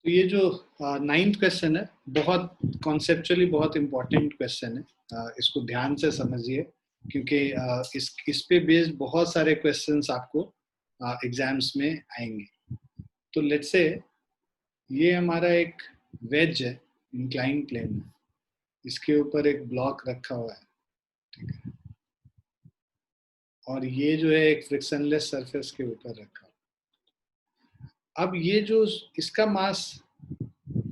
तो ये जो 9th क्वेश्चन है, बहुत कॉन्सेप्चुअली बहुत इंपॉर्टेंट क्वेश्चन है। इसको ध्यान से समझिए, क्योंकि इस पे बेस्ड बहुत सारे क्वेश्चंस आपको एग्जाम्स में आएंगे। तो लेट्स से ये हमारा एक वेज है, इंक्लाइन प्लेन है, इसके ऊपर एक ब्लॉक रखा हुआ है, ठीक है, और ये जो है एक फ्रिक्शनलेस सरफेस के ऊपर रखा हुआ है। अब ये जो इसका मास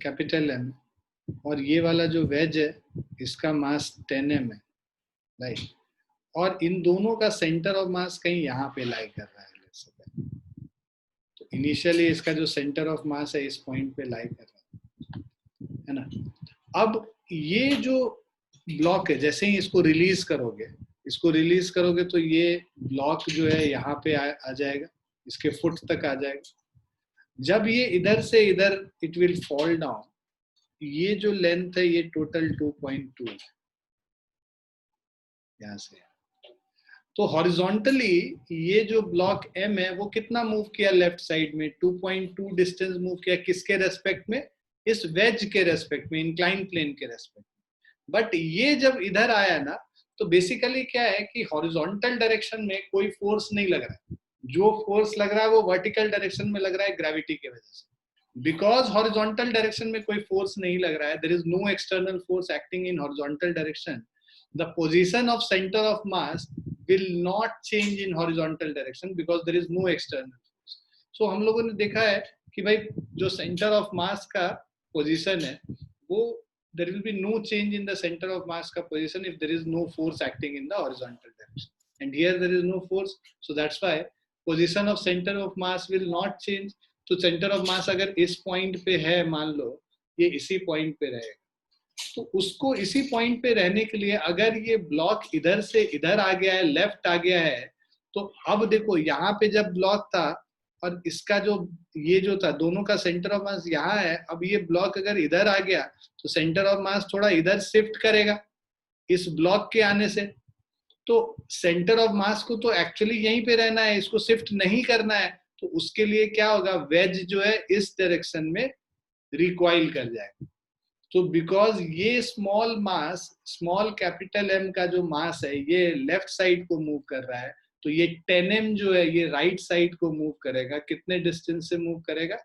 कैपिटल एम, और ये वाला जो वेज है इसका मास 10m है, राइट। और इन दोनों का सेंटर ऑफ मास कहीं यहाँ पे लाई कर रहा है। तो इनिशियली इसका जो सेंटर ऑफ मास है इस पॉइंट पे लाई कर रहा है ना। अब ये जो ब्लॉक है, जैसे ही इसको रिलीज करोगे तो ये ब्लॉक जो है यहाँ पे आ जाएगा, इसके फुट तक आ जाएगा। जब ये इधर से इधर इट विल फॉल डाउन, ये जो लेंथ है ये टोटल 2.2 है यहाँ से। तो हॉरिजॉन्टली ये जो ब्लॉक एम है वो कितना मूव किया लेफ्ट साइड में, 2.2 डिस्टेंस मूव किया। किसके रेस्पेक्ट में? इस वेज के रेस्पेक्ट में, इंक्लाइन प्लेन के रेस्पेक्ट में। बट ये जब इधर आया ना, तो बेसिकली क्या है कि हॉरिजॉन्टल डायरेक्शन में कोई फोर्स नहीं लग रहा है। जो फोर्स लग रहा है वो वर्टिकल डायरेक्शन में लग रहा है, ग्रेविटी की वजह से। बिकॉज हॉरिजॉन्टल डायरेक्शन में कोई फोर्स नहीं लग रहा है, there is no external force acting in horizontal direction, the position of center of mass will not change in horizontal direction because there is no external force. So हम लोगों ने देखा है कि भाई जो center of mass का position है वो there will be no change in the center of mass का position if there is no force acting in the horizontal direction. And here there is no force, so that's why position of center of mass will not change. तो center of mass अगर इस point पे है, मान लो ये इसी point पे रहेगा, तो उसको इसी पॉइंट पे रहने के लिए अगर ये ब्लॉक इधर से इधर आ गया है, लेफ्ट आ गया है, तो अब देखो यहाँ पे जब ब्लॉक था और इसका जो ये जो था, दोनों का सेंटर ऑफ मास यहाँ है। अब ये ब्लॉक अगर इधर आ गया तो सेंटर ऑफ मास थोड़ा इधर शिफ्ट करेगा इस ब्लॉक के आने से। तो सेंटर ऑफ मास को तो एक्चुअली यहीं पे रहना है, इसको शिफ्ट नहीं करना है। तो उसके लिए क्या होगा, वेज जो है इस डायरेक्शन में रिकॉइल कर जाएगा। तो बिकॉज ये small mass, small capital M का जो मास है ये लेफ्ट साइड को मूव कर रहा है, तो ये 10m जो है ये राइट साइड को मूव करेगा। कितने डिस्टेंस से मूव करेगा?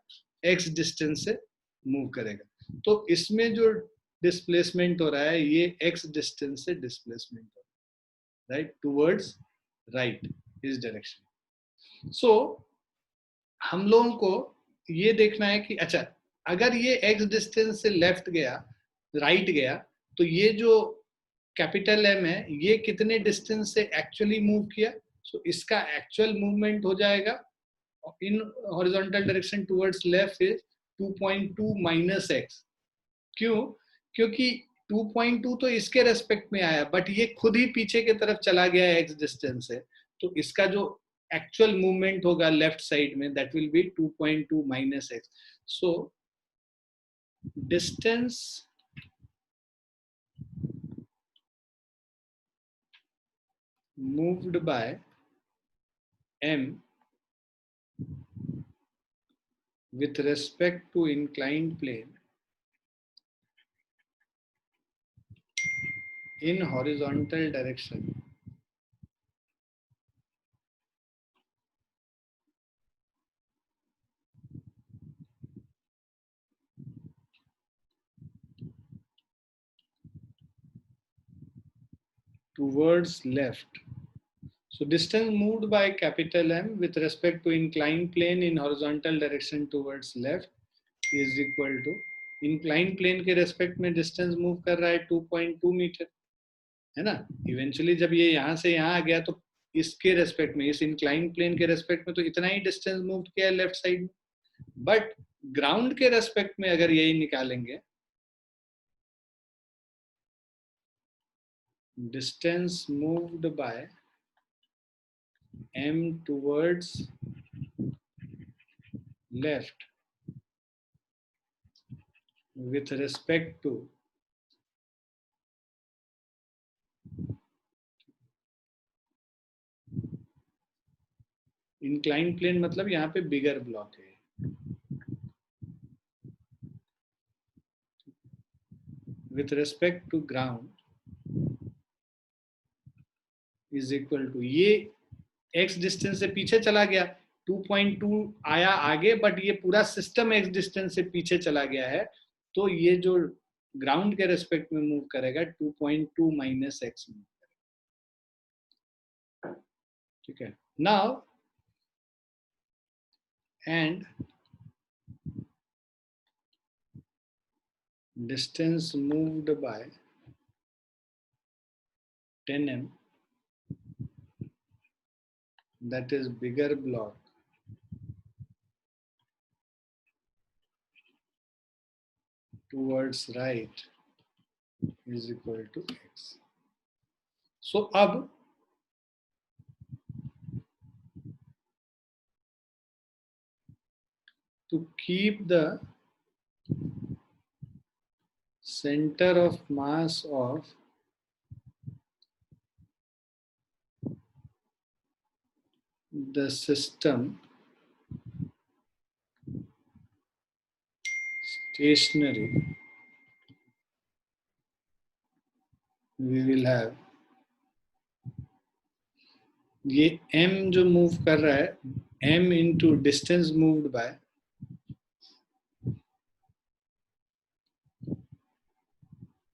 x डिस्टेंस से मूव करेगा। तो इसमें जो डिस्प्लेसमेंट हो रहा है ये x डिस्टेंस से डिस्प्लेसमेंट हो रहा है, राइट, टूवर्ड्स राइट, इस डायरेक्शन। सो हम लोगों को ये देखना है कि अच्छा, अगर ये x डिस्टेंस से लेफ्ट गया, राइट गया, तो ये जो कैपिटल एम है ये कितने डिस्टेंस से एक्चुअली मूव किया। सो इसका एक्चुअल मूवमेंट हो जाएगा इन horizontal direction towards left is 2.2 minus x। क्यों? क्योंकि 2.2 तो इसके रेस्पेक्ट में आया, बट ये खुद ही पीछे की तरफ चला गया है x डिस्टेंस से। तो इसका जो एक्चुअल मूवमेंट होगा लेफ्ट साइड में that will be 2.2 minus x। So distance moved by m with respect to inclined plane in horizontal direction towards left. So distance moved by capital M with respect to inclined plane in horizontal direction towards left is equal to, inclined plane के respect में distance move कर रहा है 2.2 metre, है ना। Eventually जब ये यहाँ से यहाँ आ गया तो इसके रेस्पेक्ट में, इस इंक्लाइन प्लेन के रेस्पेक्ट में तो इतना ही डिस्टेंस मूव किया है लेफ्ट साइड में। बट ग्राउंड के रेस्पेक्ट में अगर यही निकालेंगे, distance moved by m towards left with respect to incline plane, मतलब यहाँ पे बिगर ब्लॉक है, with respect to ground is equal to, ये x डिस्टेंस से पीछे चला गया, 2.2 आया आगे, बट ये पूरा सिस्टम x डिस्टेंस से पीछे चला गया है, तो ये जो ग्राउंड के रेस्पेक्ट में मूव करेगा 2.2 माइनस एक्स मूव करेगा. ठीक है. Now and distance moved by 10 m, that is bigger block, towards right is equal to x. So अब to keep the center of mass of the system stationary, we will have, ये m जो move कर रहा है, m into distance moved by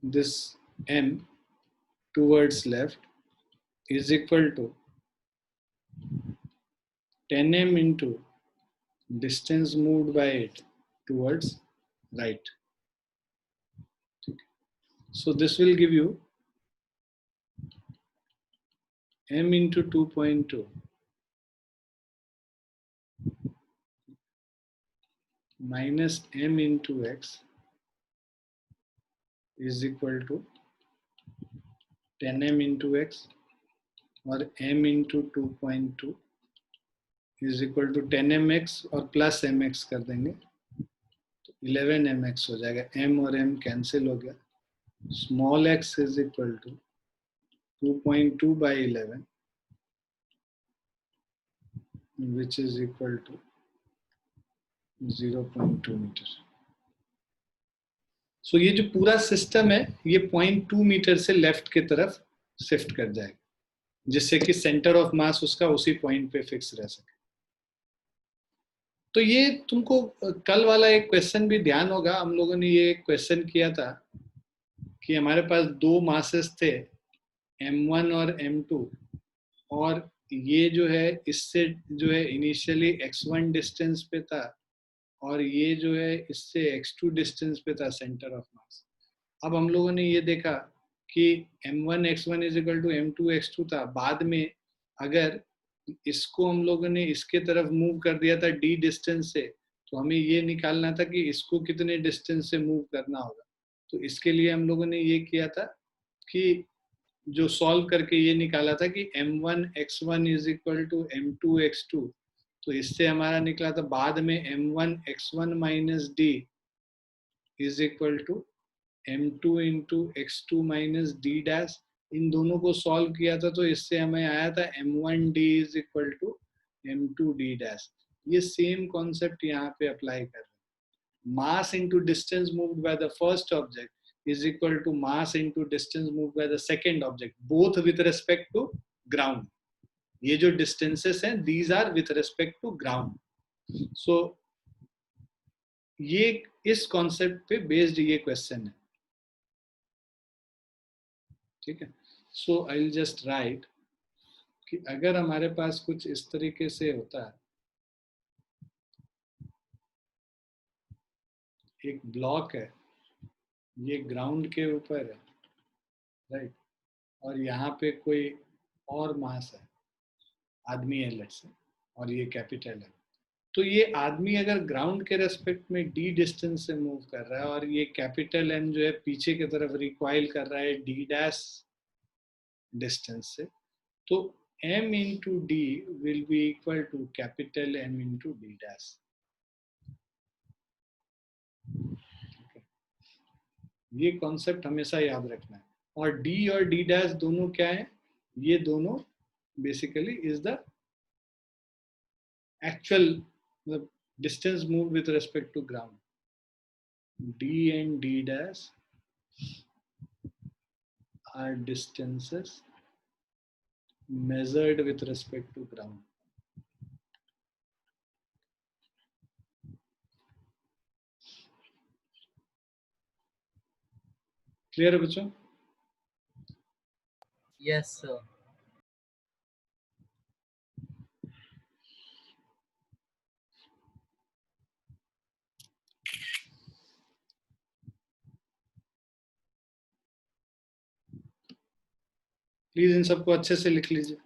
this m towards left is equal to 10m into distance moved by it towards right. So this will give you m into 2.2 minus m into x is equal to 10m into x, और m into 2.2 is equal to 10mx और plus mx कर देंगे तो 11mx हो जाएगा. m और m cancel हो गया. Small x is equal to 2.2 by 11, which is equal to 0.2 metre. So ये जो पूरा सिस्टम है ये 0.2 मीटर से लेफ्ट की तरफ शिफ्ट कर जाएगा, जिससे कि सेंटर ऑफ मास उसका उसी पॉइंट पे फिक्स रह सके. तो ये तुमको कल वाला एक क्वेश्चन भी ध्यान होगा, हम लोगों ने ये क्वेश्चन किया था कि हमारे पास दो मासेस थे m1 और m2, और ये जो है इससे जो है इनिशियली x1 डिस्टेंस पे था, और ये जो है इससे x2 डिस्टेंस पे था सेंटर ऑफ मास. अब हम लोगों ने ये देखा कि m1 x1 is equal to m2 x2 था. बाद में अगर इसको हम लोगों ने इसके तरफ मूव कर दिया था d डिस्टेंस से, तो हमें ये निकालना था कि इसको कितने डिस्टेंस से मूव करना होगा. तो इसके लिए हम लोगों ने ये किया था कि जो सॉल्व करके ये निकाला था कि m1 x1 is equal to m2 x2. तो इससे हमारा निकला था बाद में m1 x1 minus d is equal to m2 into x2 minus d dash. इन दोनों को सॉल्व किया था तो इससे हमें आया था m1d is equal to m2d dash. ये सेम कॉन्सेप्ट यहाँ पे अप्लाई कर रहे हैं. Mass into distance moved by the first object is equal to mass into distance moved by the second object, both with respect to ground. ये जो distances हैं these are with respect to ground. So ये इस concept पे based ये question है. ठीक है. So I'll just write कि अगर हमारे पास कुछ इस तरीके से होता है, एक ब्लॉक है, ये ग्राउंड के ऊपर है, राइट, और यहाँ पे कोई और मास है, आदमी है लेट्स से, और ये कैपिटल है. तो ये आदमी अगर ग्राउंड के रेस्पेक्ट में d डिस्टेंस से मूव कर रहा है, और ये कैपिटल M जो है पीछे की तरफ रिकॉइल कर रहा है d डैश डिस्टेंस से, तो m into D will be equal to capital M into d dash. ये कॉन्सेप्ट हमेशा याद रखना है. और d और d डैश दोनों क्या है, ये दोनों basically is the actual distance moved with respect to ground. d and d dash are distances measured with respect to ground. Clear है बच्चों? Yes, sir. प्लीज इन सबको अच्छे से लिख लीजिए.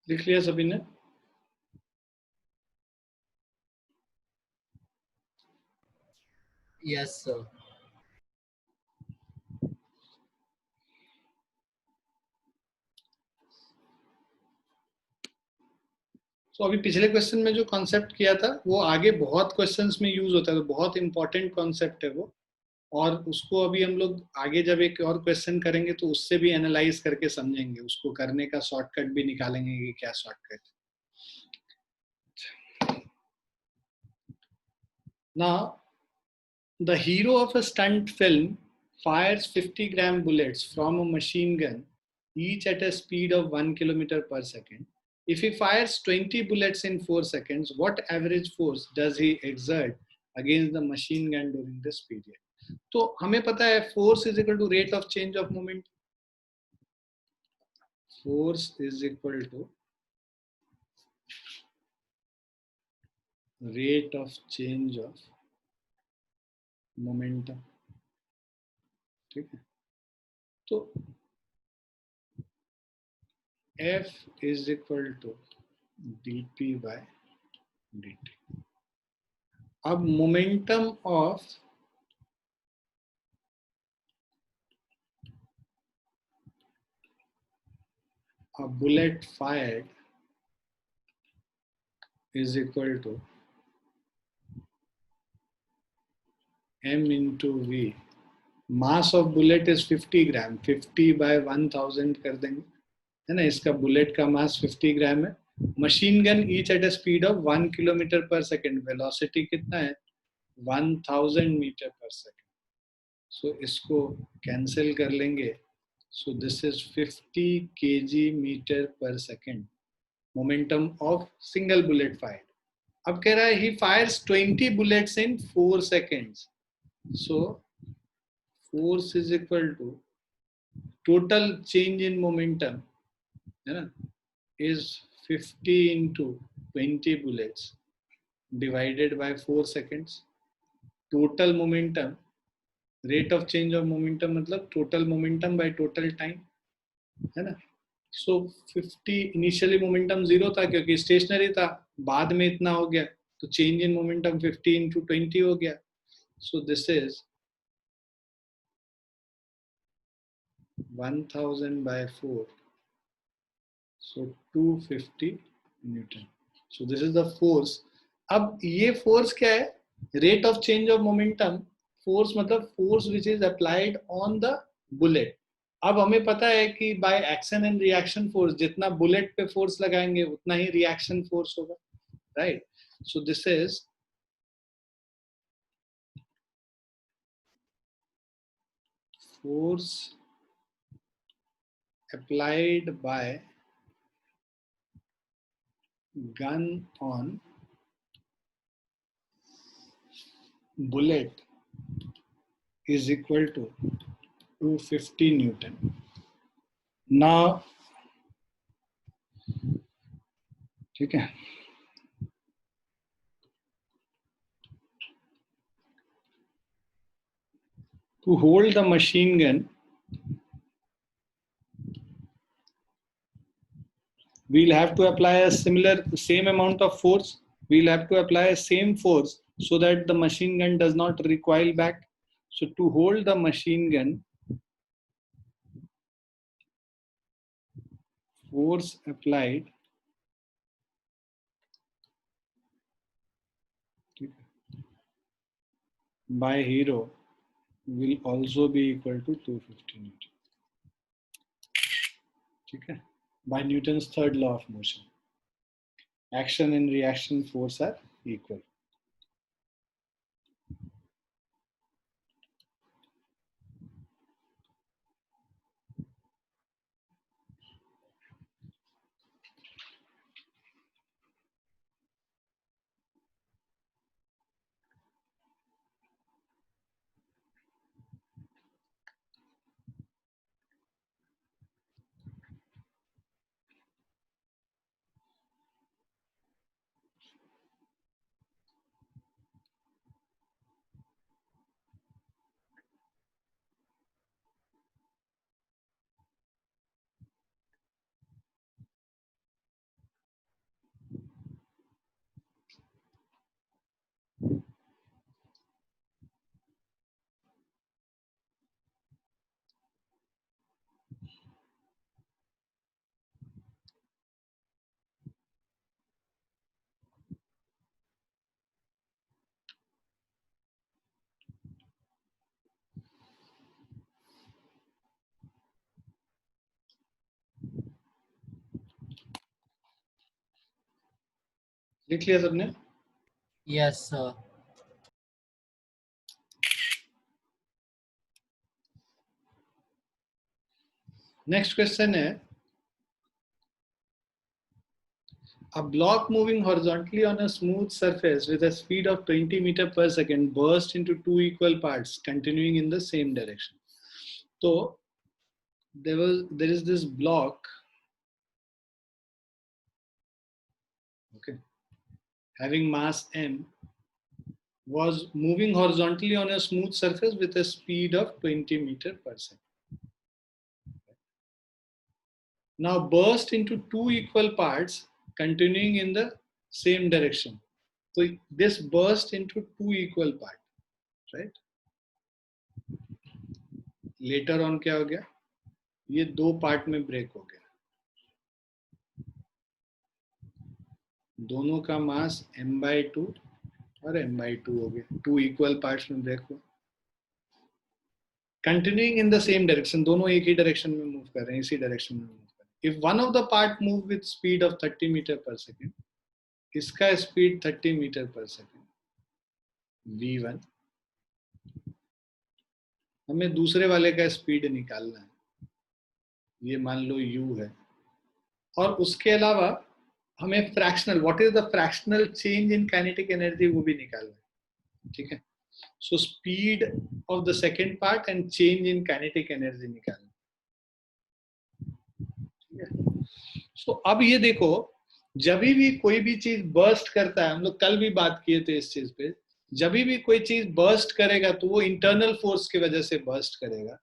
लिख लिया सभी ने? Yes, sir. तो अभी पिछले क्वेश्चन में जो कॉन्सेप्ट किया था वो आगे बहुत क्वेश्चंस में यूज होता है, तो बहुत इंपॉर्टेंट कॉन्सेप्ट है वो. और उसको अभी हम लोग आगे जब एक और क्वेश्चन करेंगे तो उससे भी एनालाइज करके समझेंगे, उसको करने का शॉर्टकट भी निकालेंगे कि क्या shortcut. Now, the hero of a stunt film fires 50-gram bullets from a machine gun, each at a speed of 1 kilometer per second. If he fires 20 bullets in 4 seconds, what average force does he exert against the machine gun during this period? तो हमें पता है force is equal to rate of change of moment. Force is equal to rate of change of momentum. ठीक है, तो F is equal to dp by dt. अब momentum of a bullet fired is equal to m into v. Mass of bullet is 50 gram, 50 by 1000 कर देंगे, है ना. इसका bullet का मास 50 ग्राम है. Machine gun each eight a speed of 1 kilometre पर second, velocity कितना है 1000 मीटर पर सेकेंड. सो इसको कैंसिल कर लेंगे. So this is 50 kg metre per second momentum of single bullet fire. अब कह रहा है he fires 20 bullets in 4 seconds. So force is equal to total change in momentum, है ना, is 50 into 20 bullets divided by 4 seconds. Total momentum, rate of change of momentum मतलब total momentum by total time, है ना. सो 50 initially momentum 0 था क्योंकि stationery था, बाद में इतना हो गया तो चेंज इन मोमेंटम 50 into 20 हो गया. सो this is 1000 by 4 So 250 Newton. So this is the force. अब ये force क्या है? Rate of change of momentum. Force मतलब force which is applied on the bullet. अब हमें पता है कि by action and reaction force जितना bullet पे force लगाएंगे उतना ही reaction force होगा, right? So this is force applied by gun on bullet is equal to 250 Newton. Now, ठीक है, to hold the machine gun, we'll have to apply a same amount of force. We'll have to apply a same force so that the machine gun does not recoil back. So to hold the machine gun, force applied by hero will also be equal to 250 Newton. ठीक है? By Newton's third law of motion, action and reaction force are equal. लिख लिया सबने? Yes, sir. Next question है, a block moving horizontally on a smooth surface with a speed of 20 meters per second burst into two equal parts continuing in the same direction. So there is this block, okay, having mass m, was moving horizontally on a smooth surface with a speed of 20 meters per second. Now burst into two equal parts continuing in the same direction. So this burst into two equal parts, right? Later on क्या हो गया? ये दो part में break हो गया. दोनों का मास m/2 और m/2 हो गया. टू इक्वल पार्ट्स में ब्रेक हुआ. Continuing in the same direction, दोनों एक ही डायरेक्शन में मूव कर रहे हैं, इसी डायरेक्शन में मूव कर रहे हैं. If one of the part move with speed of 30 metre per second, इसका speed 30 metre per second v1, हमें दूसरे वाले का स्पीड निकालना है. ये मान लो u है, और उसके अलावा हमें fractional, what is the fractional change in kinetic energy, वो भी निकालना है. ठीक है? So speed of the second part and change in kinetic energy निकालना. ठीक है? सो अब ये देखो, जब भी कोई भी चीज बर्स्ट करता है, हम लोग कल भी बात किए थे इस चीज पे, जब भी कोई चीज बर्स्ट करेगा तो वो इंटरनल फोर्स की वजह से बर्स्ट करेगा,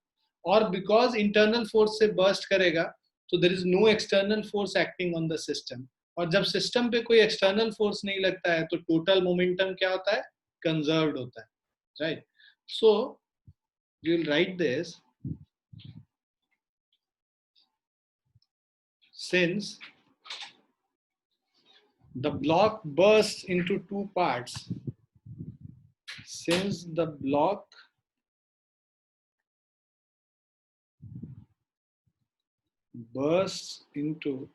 और बिकॉज इंटरनल फोर्स से बर्स्ट करेगा तो there is no external force acting on the system. और जब सिस्टम पे कोई एक्सटर्नल फोर्स नहीं लगता है तो टोटल मोमेंटम क्या होता है? कंजर्व्ड होता है, right? So we will write this since the block bursts into two parts, since the block bursts into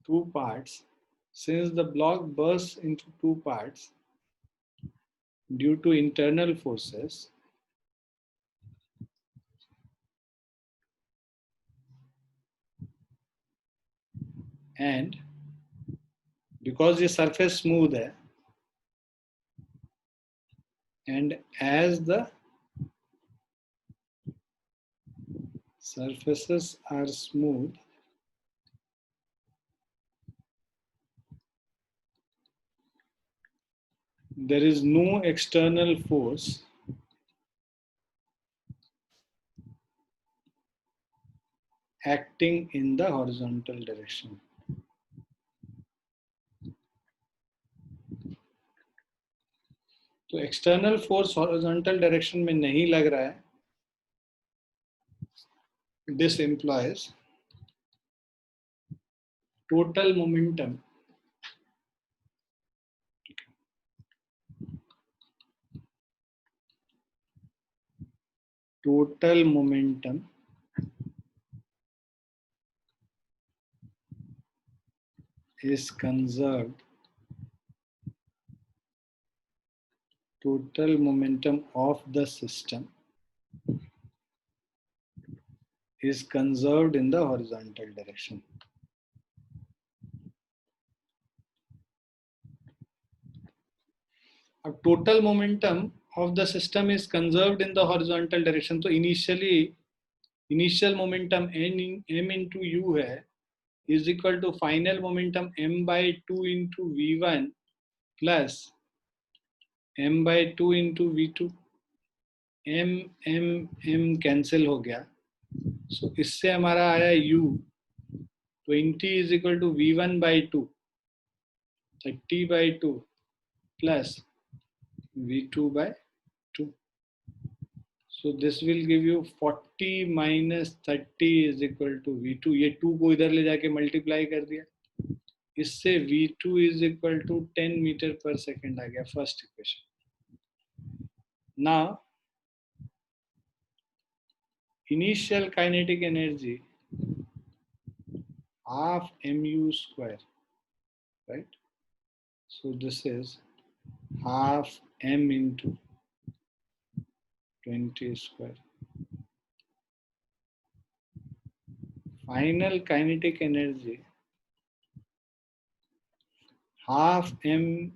two parts, since the block bursts into two parts due to internal forces, and because the surface smooth है, and as the surfaces are smooth, there is no external force acting in the horizontal direction. तो external force horizontal direction में नहीं लग रहा है. This implies total momentum is conserved. Total momentum of the system is conserved in the horizontal direction. अब total momentum of the system is conserved in the horizontal direction. तो initial momentum m into u है is equal to final momentum m by 2 into v1 plus m by 2 into v2. m cancel हो गया, so इससे हमारा आया u 20 is equal to v1 by 2, 30 by 2 plus v2 by 2. So this will give you 40 minus 30 is equal to v2. ये 2 को इधर ले जाके मल्टीप्लाई कर दिया, इससे v2 is equal to 10 metre per second आ गया. First equation. Now initial kinetic energy half mu square, right? So this is half m into 20 square. Final kinetic energy half m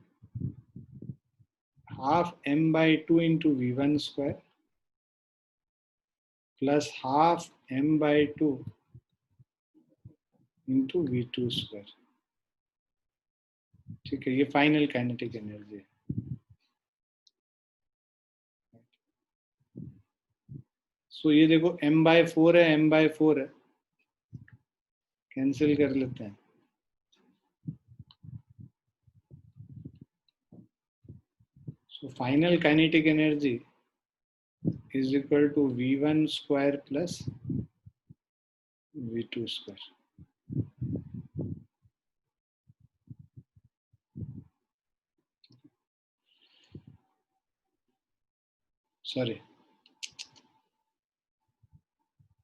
by 2 into v1 square plus half m by 2 into v2 square. ठीक है, ये final kinetic energy है. सो ये देखो m by 4 है, m by 4 है, cancel कर लेते हैं. So final kinetic energy is equal to v1 square plus v2 square. Sorry,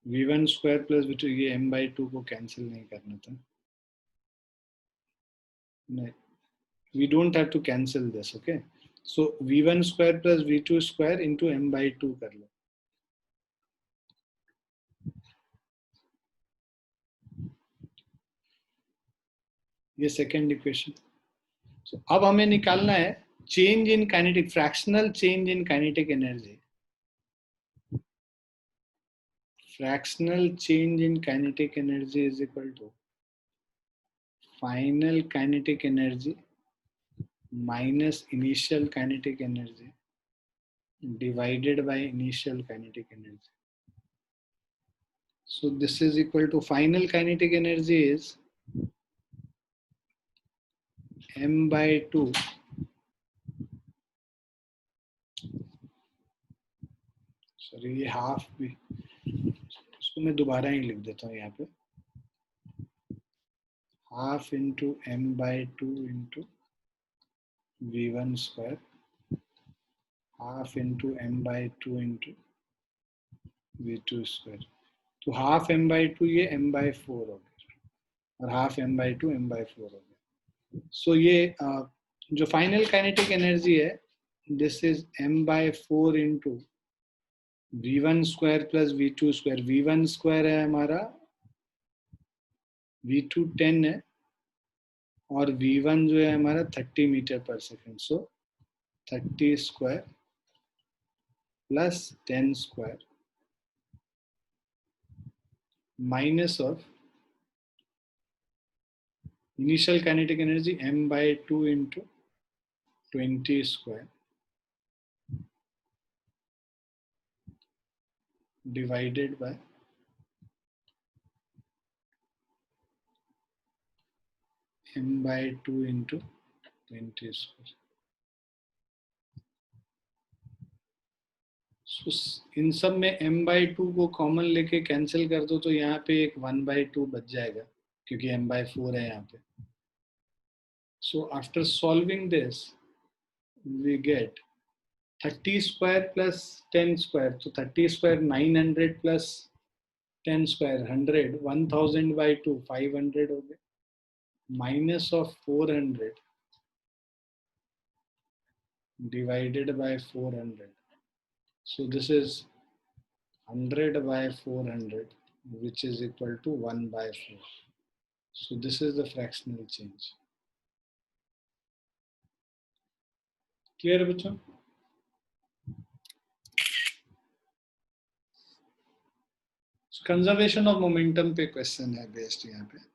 v1 square plus v2, ये m by 2 को कैंसिल नहीं करना था. नहीं, we don't have to cancel this, okay? So v1 square plus v2 square into m by 2 कर लो. ये second equation. So अब हमें निकालना है change in kinetic, fractional change in kinetic energy. Fractional change in kinetic energy is equal to final kinetic energy minus initial kinetic energy divided by initial kinetic energy. So this is equal to final kinetic energy is m by 2 sorry ये half भी, तो मैं दोबारा ही लिख देता हूँ यहाँ पे, half into M by two into V1 square, half into M by two into V2 square. तो हाफ एम बाई टू ये एम बाई फोर हो गया, और half M by two M by four हो गया। सो ये जो final kinetic energy है, this is M by four into V1 square plus V2 square. V1 square है हमारा, V2 10 है, और V1 जो है हमारा 30 metre per second. So 30 square plus 10 square minus of initial kinetic energy m by two into 20 square divided by m by two into 20 square. इन सब में m बाई टू को कॉमन लेके कैंसिल कर दो, तो यहाँ पे एक 1 बाई टू बच जाएगा, क्योंकि m बाई फोर है यहाँ पे। So after solving this we get 30 square plus 10 square. तो 30 square 900 plus 10 square 100, 1000 by two 500 हो गए, minus of 400 divided by 400. So this is 100 by 400, which is equal to 1 by 4. So this is the fractional change. Clear बच्चों? So conservation of momentum पे question है based यहाँ पे।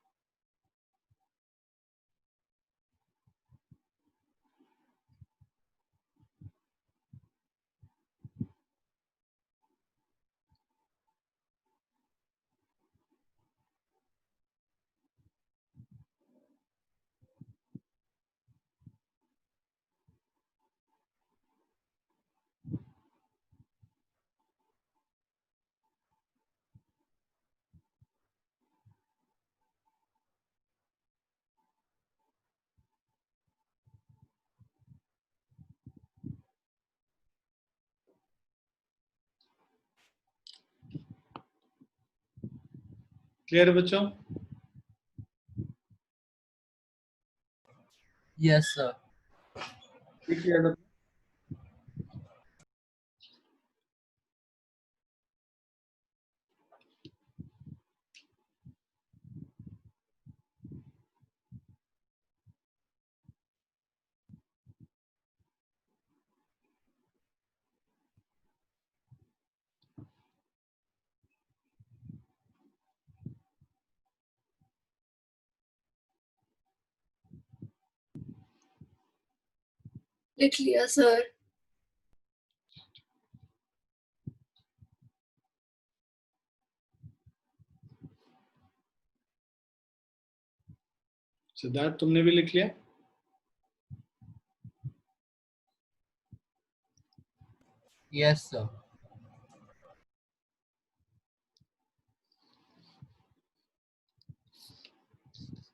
Clear बच्चों? Yes, sir. Clear? लिख लिया सर। सिद्धार्थ तुमने भी लिख लिया? Yes, sir.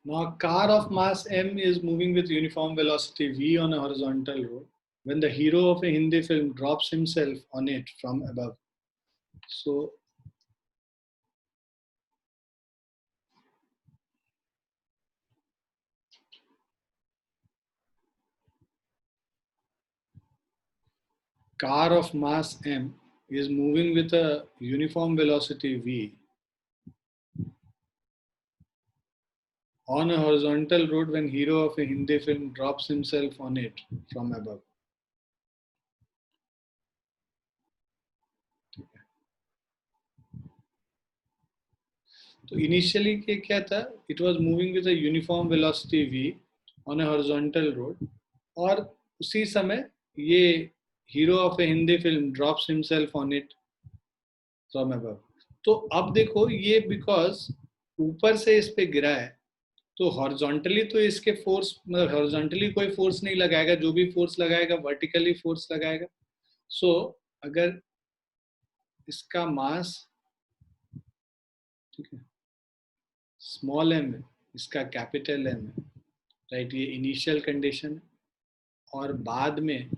Now a car of mass m is moving with uniform velocity v on a horizontal road when the hero of a Hindi film drops himself on it from above. So car of mass m is moving with a uniform velocity v on a horizontal road when hero of a Hindi film drops himself on it from above. तो initially क्या था, it was moving with a uniform velocity v on a horizontal road, और उसी समय ये hero of A Hindi film drops himself on it from above. तो अब देखो ये बिकॉज ऊपर से इस पे गिरा है, तो हॉरिजॉन्टली तो इसके फोर्स, मतलब हॉरिजॉन्टली कोई फोर्स नहीं लगाएगा, जो भी फोर्स लगाएगा वर्टिकली फोर्स लगाएगा। सो अगर इसका मास ठीक है, स्मॉल m है, इसका कैपिटल M है, राइट। ये इनिशियल कंडीशन है, और बाद में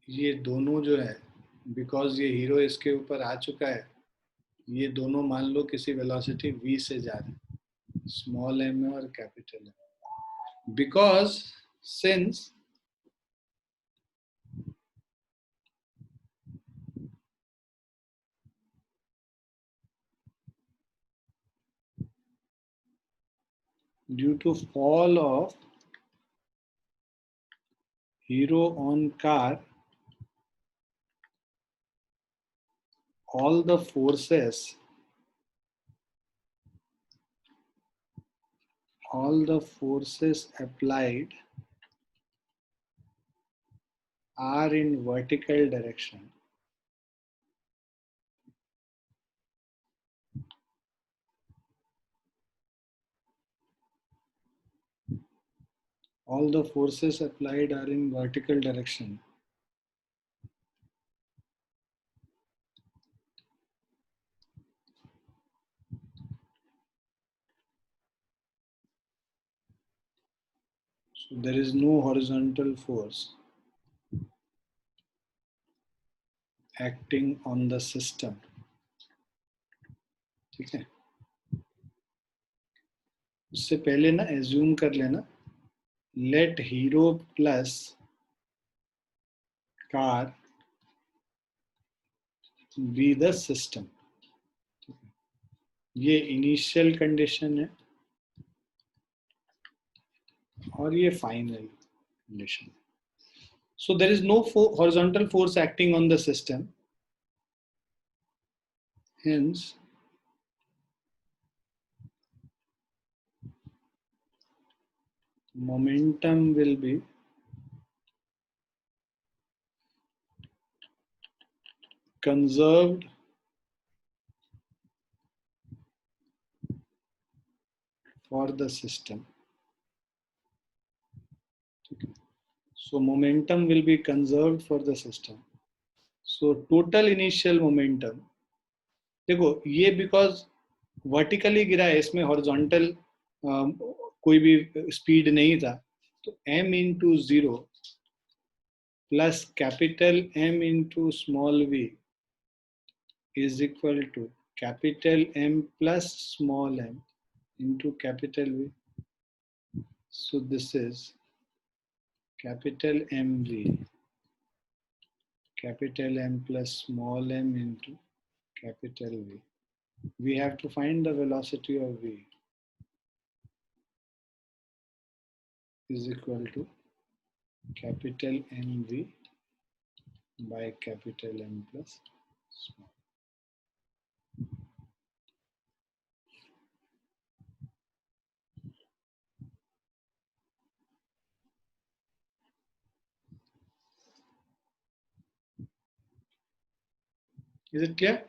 ये दोनों जो है, बिकॉज ये हीरो इसके ऊपर आ चुका है, ये दोनों मान लो किसी वेलोसिटी v से जा रहे हैं, स्मॉल m है और capital M, because since due to fall of hero on car, all the forces applied are in vertical direction. All the forces applied are in vertical direction. So there is no horizontal force acting on the system. ठीक है, उससे पहले ना assume कर लेना, let hero plus car be the system. ये initial condition है और ये final condition. So there is no horizontal force acting on the system. Hence, momentum will be conserved for the system. So momentum will be conserved for the system. So total initial momentum, देखो ये because vertically गिरा है, इसमें horizontal कोई भी speed नहीं था, तो m into 0 plus capital M into small v is equal to capital M plus small m into capital V. So this is capital MV, capital M plus small m into capital V. We have to find the velocity of V is equal to capital MV by capital M plus small. Is it clear?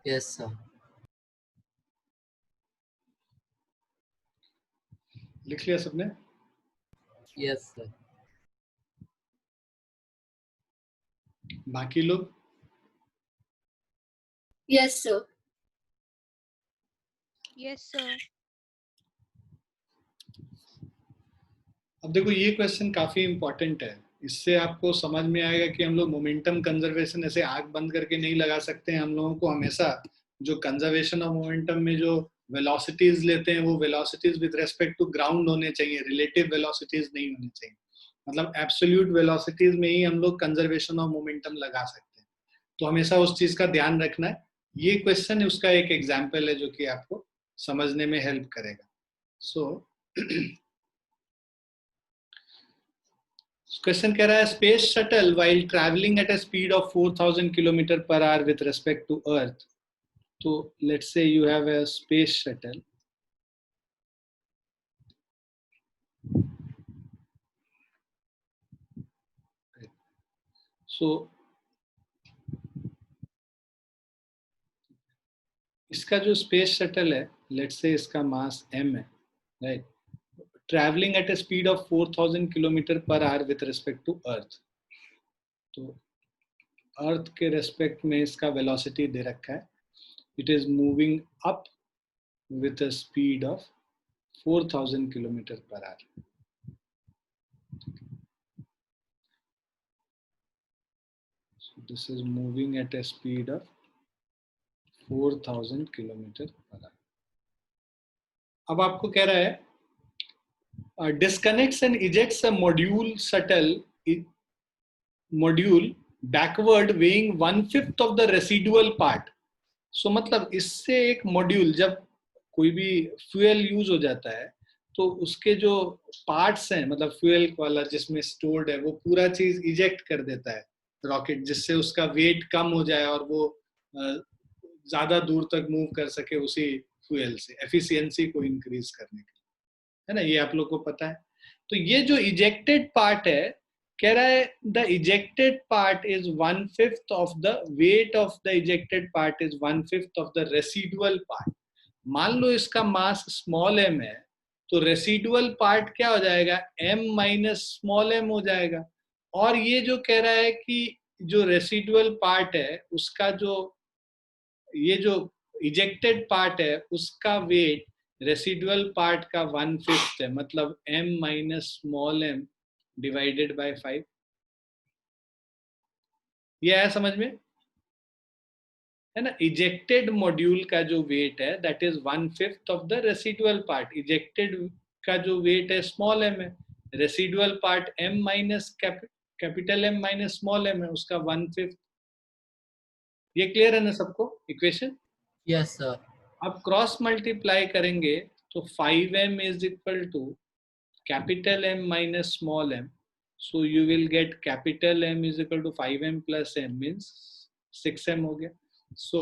Yes, sir. लिख लिया सबने? Yes, sir. बाकी लोग? Yes, sir. Yes, sir. अब देखो ये question काफी important है, इससे आपको समझ में आएगा कि हम लोग मोमेंटम कंजर्वेशन ऐसे आंख बंद करके नहीं लगा सकते हैं। हम लोगों को हमेशा जो कंजर्वेशन ऑफ मोमेंटम में जो वेलोसिटीज लेते हैं वो velocities with respect to ground होने चाहिए, रिलेटिव वेलोसिटीज नहीं होनी चाहिए। मतलब एब्सोल्यूट वेलोसिटीज में ही हम लोग कंजर्वेशन ऑफ मोमेंटम लगा सकते हैं, तो हमेशा उस चीज का ध्यान रखना है। ये क्वेश्चन उसका एक एग्जाम्पल है जो कि आपको समझने में हेल्प करेगा। सो क्वेश्चन कह रहा है space shuttle while travelling at a speed of 4000 kilometre per hour with respect to earth. तो let's say you have a space shuttle, so इसका जो स्पेस शटल है, लेट्स से इसका मास m है, right? Traveling at a speed of 4000 kilometre per hour with respect to earth. तो earth के respect में इसका वेलोसिटी दे रखा है. It is moving up with a speed of 4000 kilometre per our. So this is moving at a speed of 4000 kilometre per hour. अब आपको कह रहा है disconnects and ejects a module backward weighing 1/5 of the residual part. So मतलब इससे एक module, जब कोई भी फ्यूल यूज हो जाता है तो उसके जो पार्ट्स हैं, मतलब फ्यूल वाला जिसमें स्टोर्ड है, वो पूरा चीज इजेक्ट कर देता है रॉकेट, जिससे उसका वेट कम हो जाए और वो ज्यादा दूर तक मूव कर सके उसी फ्यूल से, एफिशिएंसी को इंक्रीज करने के लिए, है ना. ये आप लोग को पता है. तो ये जो इजेक्टेड पार्ट है, कह रहा है the ejected part is 1/5 of the weight of the ejected part is 1/5 of the residual part. मान लो इसका मास स्मॉल m है, तो रेसिडुअल पार्ट क्या हो जाएगा, m माइनस स्मॉल m हो जाएगा. और ये जो कह रहा है कि जो रेसिडुअल पार्ट है उसका ये जो इजेक्टेड पार्ट है उसका वेट रेसिडुअल पार्ट का 1/5 है, मतलब m minus small m divided by 5. ये आया समझ में, है ना. इजेक्टेड मॉड्यूल का जो वेट है that is 1/5 of the residual part. Ejected का जो वेट है स्मॉल m है, residual part m minus capital M minus small m है, उसका 1/5. ये क्लियर है ना सबको इक्वेशन? Yes, sir. अब क्रॉस मल्टीप्लाई करेंगे तो 5m is equal to capital M minus small m. So you will get capital M is equal to 5m plus m means 6m हो गया. So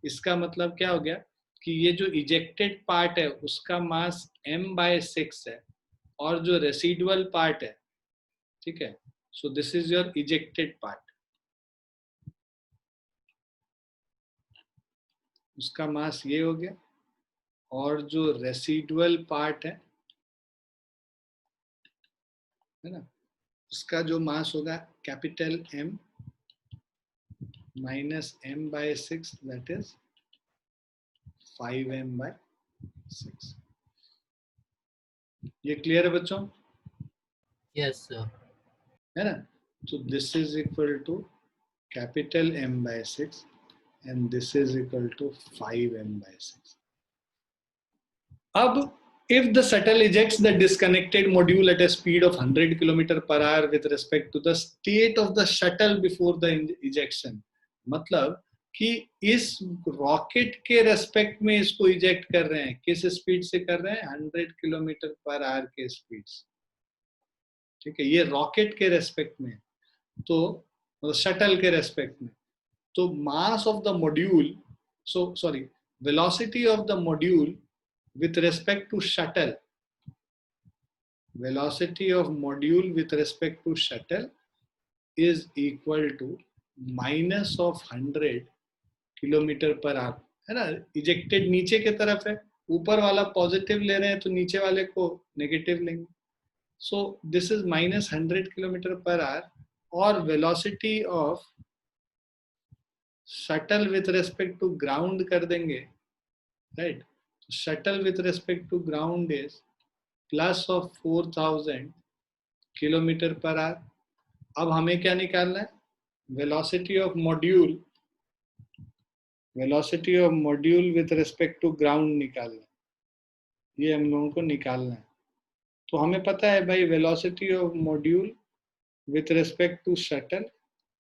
इसका मतलब क्या हो गया कि ये जो इजेक्टेड पार्ट है उसका मास m/6 है और जो रेसिडुअल पार्ट है, ठीक है, सो this is your ejected part, उसका मास ये हो गया. और जो रेसिडुअल पार्ट है ना, उसका जो मास होगा capital M minus m/6 that is 5m/6. ये क्लियर है बच्चों? Yes, sir. है ना. तो this is equal to capital M/6 and this is equal to 5m/6. अब if the shuttle ejects the disconnected module at a speed of 100 km per hour with respect to the state of the shuttle before the ejection, मतलब कि इस rocket के respect में इसको eject कर रहे हैं, किस स्पीड से कर रहे हैं, 100 km per hour के स्पीड से, ठीक है. ये रॉकेट के रेस्पेक्ट में, तो शटल के रेस्पेक्ट में. तो mass of the module, velocity of the module with respect to shuttle, velocity of module with respect to shuttle is equal to minus of 100 kilometre per our, है ना. Ejected नीचे के तरफ है, ऊपर वाला पॉजिटिव ले रहे हैं तो नीचे वाले को नेगेटिव लेंगे. So this is minus 100 kilometre per hour. और velocity of shuttle with respect to ground कर देंगे, right. Shuttle with respect to ground is plus of 4000 kilometre per hour. अब हमें क्या निकालना है, velocity of module with respect to ground निकालना है. ये हम लोगों को निकालना है. तो हमें पता है भाई, velocity of module with respect to shuttle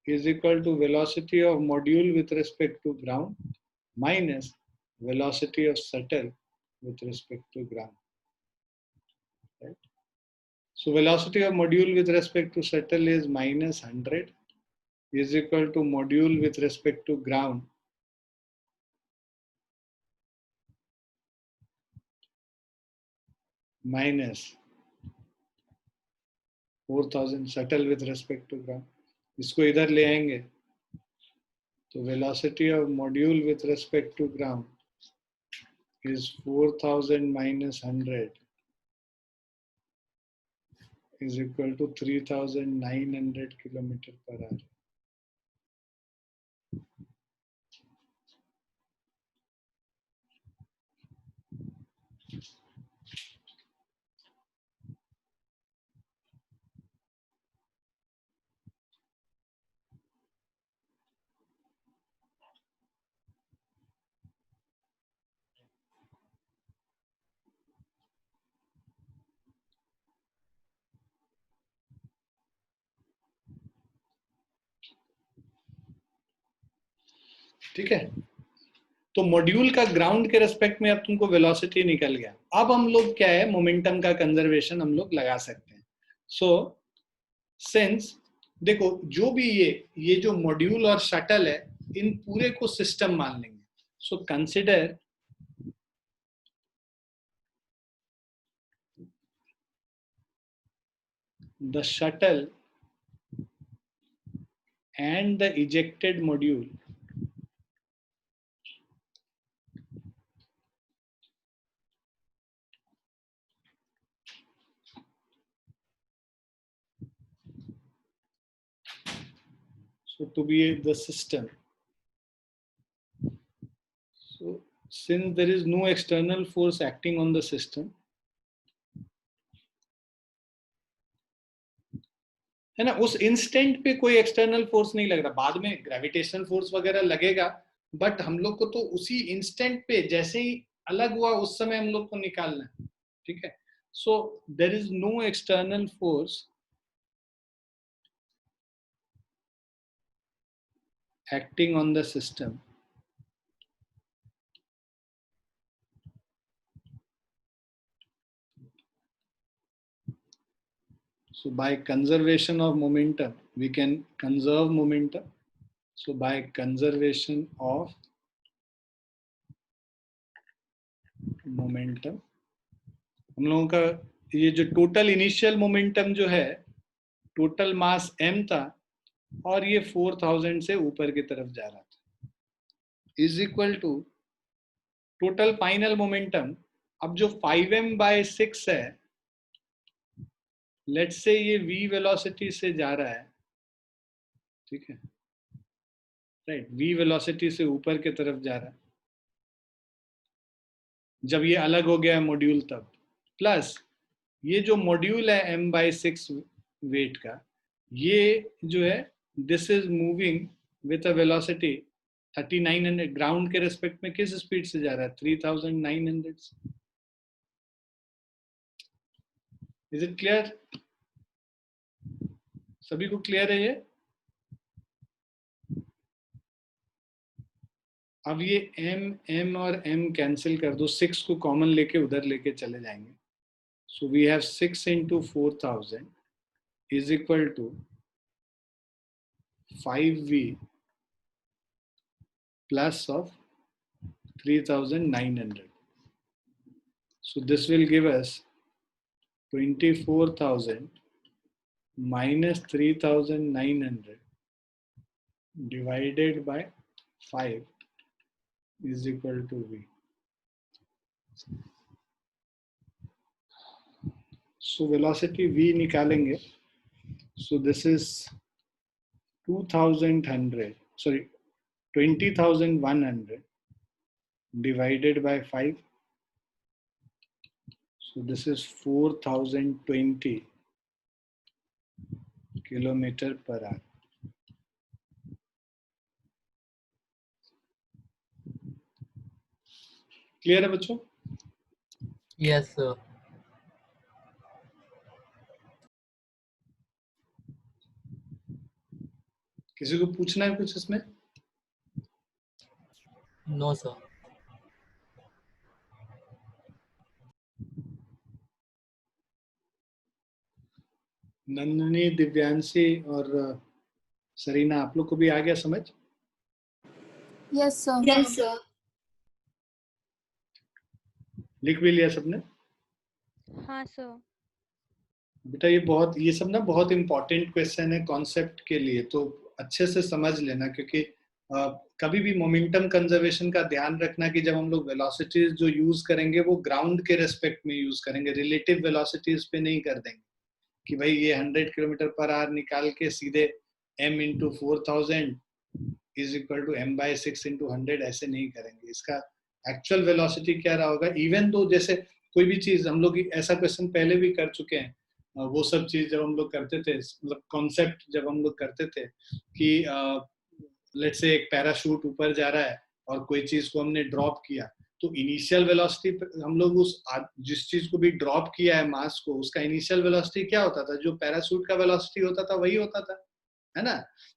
is equal to velocity of module with respect to ground minus velocity of shuttle with respect to ground. Right? So velocity of module with respect to shuttle is minus 100 is equal to module with respect to ground minus 4000 shuttle with respect to ground. इसको इधर ले आएंगे तो velocity of module with respect to ground is 4000 minus 100 is equal to 3900 kilometre per hour. ठीक है, तो module का ground के रेस्पेक्ट में अब तुमको वेलोसिटी निकल गया। अब हम लोग क्या है, मोमेंटम का कंजर्वेशन हम लोग लगा सकते हैं। सो सिंस देखो, जो भी ये जो मॉड्यूल और शटल है, इन पूरे को सिस्टम मान लेंगे। So consider the shuttle and the ejected module so to be the system. So since there is no external force acting on the system, है ना, उस इंस्टेंट पे कोई एक्सटर्नल फोर्स नहीं लग रहा, बाद में ग्रेविटेशनल फोर्स वगैरह लगेगा, बट हम लोग को तो उसी इंस्टेंट पे जैसे ही अलग हुआ उस समय हम लोग को निकालना है। ठीक है, so there is no external force acting on the system so by conservation of momentum we can conserve momentum. So by conservation of momentum हम लोगों का ये जो टोटल इनिशियल मोमेंटम जो है, टोटल मास m था और ये 4000 से ऊपर की तरफ जा रहा था, is equal to total final momentum. अब जो 5m/6 है, लेट्स से ये v वेलोसिटी से जा रहा है, ठीक है, राइट, v वेलोसिटी से ऊपर की तरफ जा रहा है, जब ये अलग हो गया है मॉड्यूल तब, प्लस ये जो मॉड्यूल है m/6 वेट का, ये जो है this is moving with a velocity 3900, ground के रेस्पेक्ट में किस स्पीड से जा रहा है, 3900 से। Is it clear? सभी को क्लियर है ये? अब ये m और m कैंसिल कर दो, 6 को कॉमन लेके उधर लेके चले जाएंगे। So we have 6 into 4000 is equal to 5v plus of 3900. So this will give us 24,000 minus 3,900 divided by 5 is equal to v. So velocity v निकालेंगे. So this is 20,100 divided by 5. So this is 4020 kilometer per hour. Clear है बच्चों? Yes, sir. किसी को पूछना है कुछ इसमें? No, sir. Nandini, Divyanshi और सरीना, आप लोग को भी आ गया समझ? Yes, sir. Yes, sir. लिख भी लिया सबने? हाँ सर। बेटा ये सब ना बहुत इंपॉर्टेंट क्वेश्चन है कॉन्सेप्ट के लिए, तो अच्छे से समझ लेना, क्योंकि कभी भी मोमेंटम कंजर्वेशन का ध्यान रखना कि जब हम लोग वेलोसिटीज जो यूज करेंगे वो ग्राउंड के रेस्पेक्ट में यूज करेंगे, रिलेटिव वेलोसिटीज पे नहीं कर देंगे। कि भाई ये 100 किलोमीटर पर आवर निकाल के सीधे m into 4000 is equal to m/6 into 100 ऐसे नहीं करेंगे। इसका एक्चुअल वेलोसिटी क्या रहा होगा, इवन तो जैसे कोई भी चीज हम लोग ऐसा क्वेश्चन पहले भी कर चुके हैं, वो सब चीज जब हम लोग करते थे, मतलब कॉन्सेप्ट जब हम लोग करते थे कि लेट्स से एक पैराशूट ऊपर जा रहा है और कोई चीज को हमने ड्रॉप किया, तो इनिशियल वेलोसिटी हम लोग उस जिस चीज को भी ड्रॉप किया है मास को, उसका इनिशियल वेलोसिटी क्या होता था, जो पैराशूट का वेलोसिटी होता था वही होता था, है ना।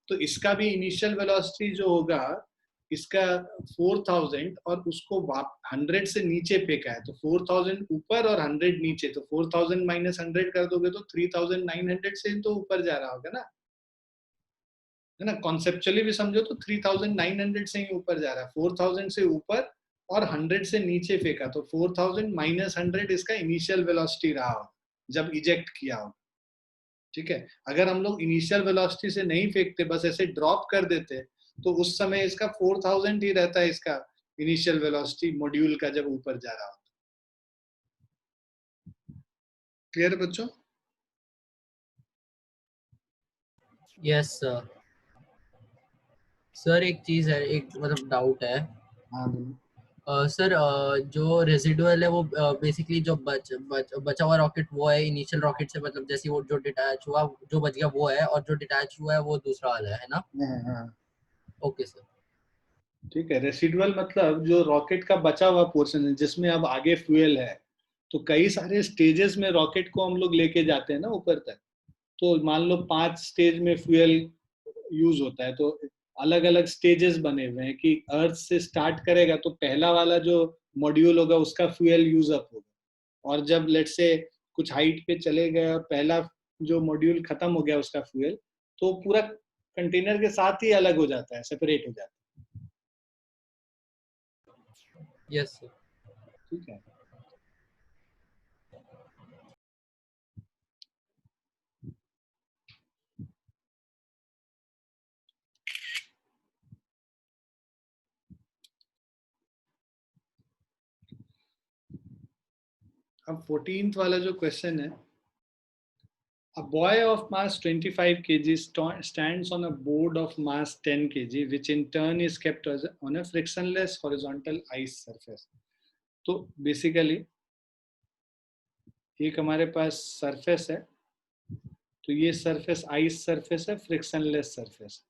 तो इसका भी इनिशियल वेलोसिटी जो होगा, इसका 4000 और उसको 100 से नीचे फेंका है, तो 4000 ऊपर और 100 नीचे, तो 4000 माइनस 100 कर दोगे तो 3900 से तो ऊपर जा रहा होगा ना, है ना। कॉन्सेप्चुअली भी समझो तो 3900 से ही ऊपर जा रहा है, 4000 से ऊपर और 100 से नीचे फेंका, तो 4000 माइनस 100 इसका इनिशियल वेलोसिटी रहा हो जब इजेक्ट किया हो, ठीक है। अगर हम लोग इनिशियल वेलोसिटी से नहीं फेंकते, बस ऐसे ड्रॉप कर देते, तो उस समय इसका 4000 ही रहता है, इसका इनिशियल वेलोसिटी मॉड्यूल का जब ऊपर जा रहा हो। क्लियर बच्चों? Yes sir. सर एक चीज है, एक मतलब डाउट है। हाँ सर जो रेजिडुअल है वो बेसिकली जो बचा हुआ रॉकेट वो है इनिशियल रॉकेट से, मतलब जैसे वो जो डिटैच हुआ जो बच गया वो है, और जो डिटैच हुआ है वो दूसरा वाला है ना। हाँ ओके सर। ठीक है। रेसिडुअल मतलब जो रॉकेट का बचा हुआ पोर्शन है जिसमें अब आगे फ्यूल है, तो कई सारे स्टेजेस में रॉकेट को हम लोग लेके जाते हैं ना ऊपर तक, तो मान लो 5 स्टेज में फ्यूल यूज होता है, तो अलग अलग स्टेजेस बने हुए हैं कि अर्थ से स्टार्ट करेगा तो पहला वाला जो मॉड्यूल होगा उसका फ्यूल यूज अप होगा, और जब लेट से कुछ हाइट पे चले गए और पहला जो मॉड्यूल खत्म हो गया उसका फ्यूल, तो पूरा कंटेनर के साथ ही अलग हो जाता है, सेपरेट हो जाता है। Yes sir. ठीक है। अब 14th वाला जो क्वेश्चन है, a boy of mass 25 kg stands on a board of mass 10 kg which in turn is kept on a frictionless horizontal ice surface। तो बेसिकली एक हमारे पास सरफेस है, तो ये सरफेस आइस सरफेस है, फ्रिक्शनलेस सरफेस,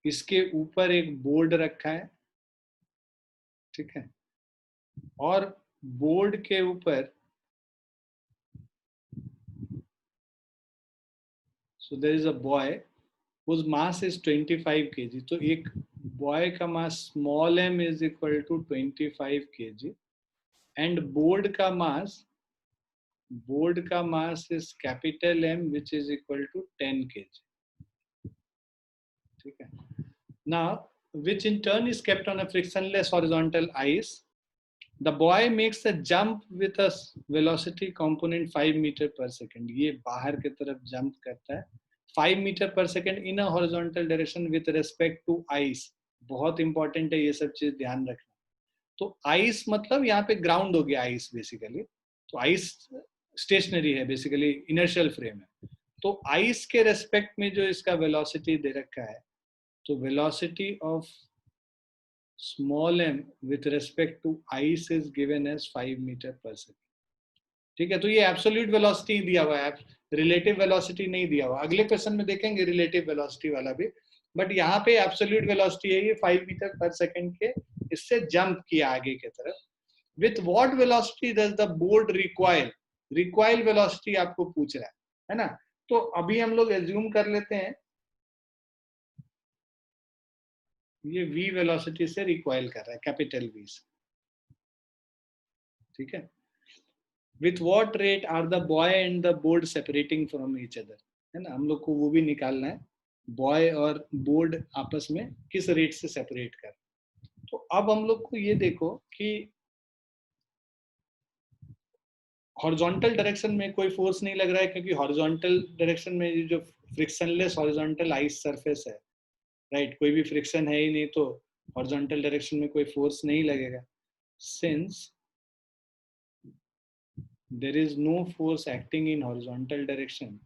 इसके ऊपर एक बोर्ड रखा है, ठीक है, और बोर्ड के ऊपर so there is a boy whose mass is 25 kg, तो एक बॉय का mass small m is equal to 25 kg and board का mass is capital M which is equal to 10 kg, ठीक है। Now which in turn is kept on a frictionless horizontal ice, the boy makes a jump with a velocity component 5 meter per second। ये बाहर की तरफ jump करता है 5 metre per second in a horizontal direction with respect to ice. बहुत important है ये सब चीज ध्यान रखना। तो आइस मतलब यहाँ पे ग्राउंड हो गया आइस बेसिकली, तो आइस स्टेशनरी है बेसिकली, इनर्शियल फ्रेम है, तो आइस के रेस्पेक्ट में जो इसका वेलोसिटी दे रखा है, तो velocity of small m with respect to ice is given as 5 metre per second, ठीक है। तो ये एब्सोल्यूट वेलोसिटी दिया हुआ है, रिलेटिव वेलोसिटी नहीं दिया हुआ। अगले क्वेश्चन में देखेंगे रिलेटिव वेलोसिटी वाला भी, बट यहाँ पे एब्सोल्यूट वेलोसिटी है ये 5 मीटर पर सेकेंड के, इससे जंप किया आगे की तरफ। With what velocity does the board recoil, recoil velocity आपको पूछ रहा है ना। तो अभी हम लोग एज्यूम कर लेते हैं ये v वेलोसिटी से रिक्वाइल कर रहा है, कैपिटल V से, ठीक है। With what rate are the boy and the board separating from each other, है ना, हम लोग को वो भी निकालना है, बॉय और बोर्ड आपस में किस रेट से सेपरेट कर। तो अब हम लोग को ये देखो कि हॉरिजॉन्टल डायरेक्शन में कोई फोर्स नहीं लग रहा है, क्योंकि हॉरिजॉन्टल डायरेक्शन में जो फ्रिक्शनलेस हॉरिजॉन्टल आइस सरफेस है, राइट, कोई भी फ्रिक्शन है ही नहीं, तो हॉरिजॉन्टल डायरेक्शन में कोई फोर्स नहीं लगेगा। Since there is no force acting in horizontal direction,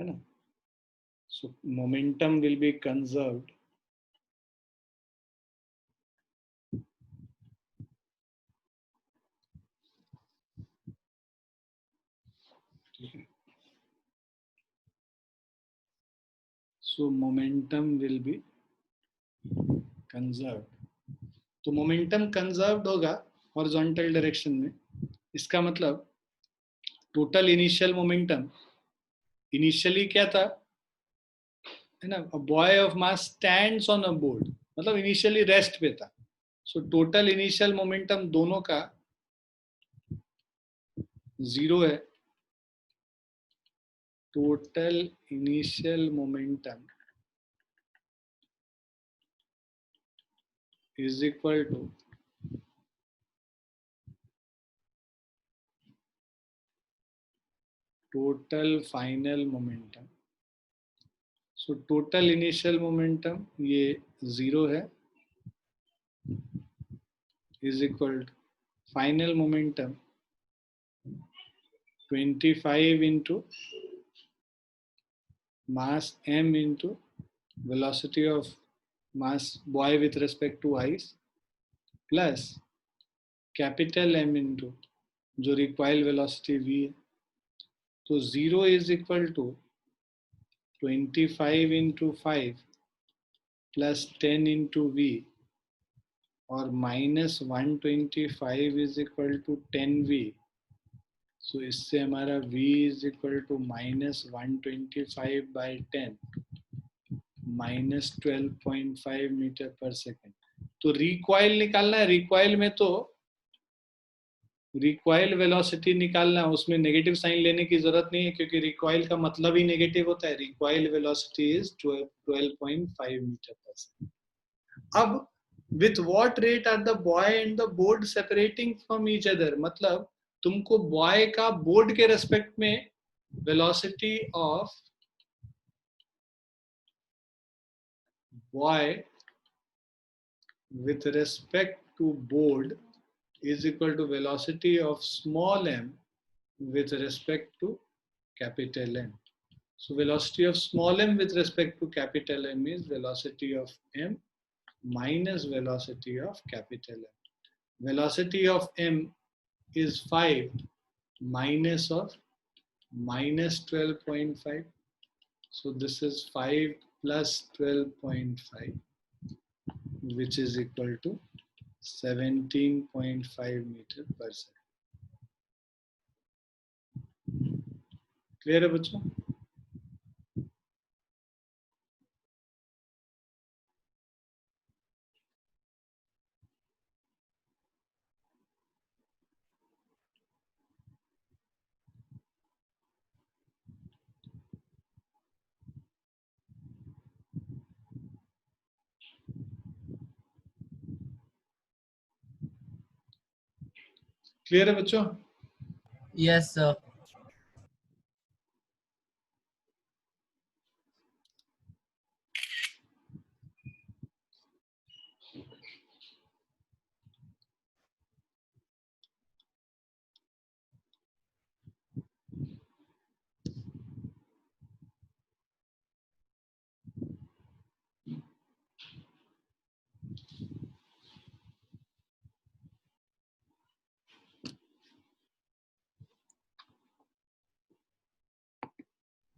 है ना. So momentum will be conserved so momentum will be conserved. तो मोमेंटम कंजर्व्ड होगा हॉरिजॉन्टल डायरेक्शन में. इसका मतलब टोटल इनिशियल मोमेंटम इनिशियली क्या था, है ना, a boy of mass stands on a board, मतलब इनिशियली रेस्ट पे था. सो टोटल इनिशियल मोमेंटम दोनों का 0 है. Total initial momentum is equal to total final momentum. So total initial momentum ये 0 है is equal to final momentum 25 into mass m into velocity of mass y with respect to ice plus capital M into जो recoil velocity v है. तो 0 is equal to 25 into 5 plus 10 into v और minus 125 is equal to 10v. So इससे हमारा v is equal to minus 125 by 10 minus 12.5 metre per second. तो recoil निकालना है. Recoil में तो रिकॉइल वेलोसिटी निकालना, उसमें नेगेटिव साइन लेने की जरूरत नहीं है क्योंकि रिकॉइल का मतलब ही नेगेटिव होता है. Recoil velocity is 12.5 metre per second. अब with what rate are the boy and the board separating from each other, मतलब तुमको बॉय का बोर्ड के रेस्पेक्ट में velocity of boy with respect to board is equal to velocity of small m with respect to capital M. So velocity of small m with respect to capital M is velocity of m minus velocity of capital M. Velocity of m is 5 minus of minus 12.5. So this is 5 plus 12.5, which is equal to 17.5 meter per second. Clear है बच्चों? Clear है बच्चों? Yes, sir.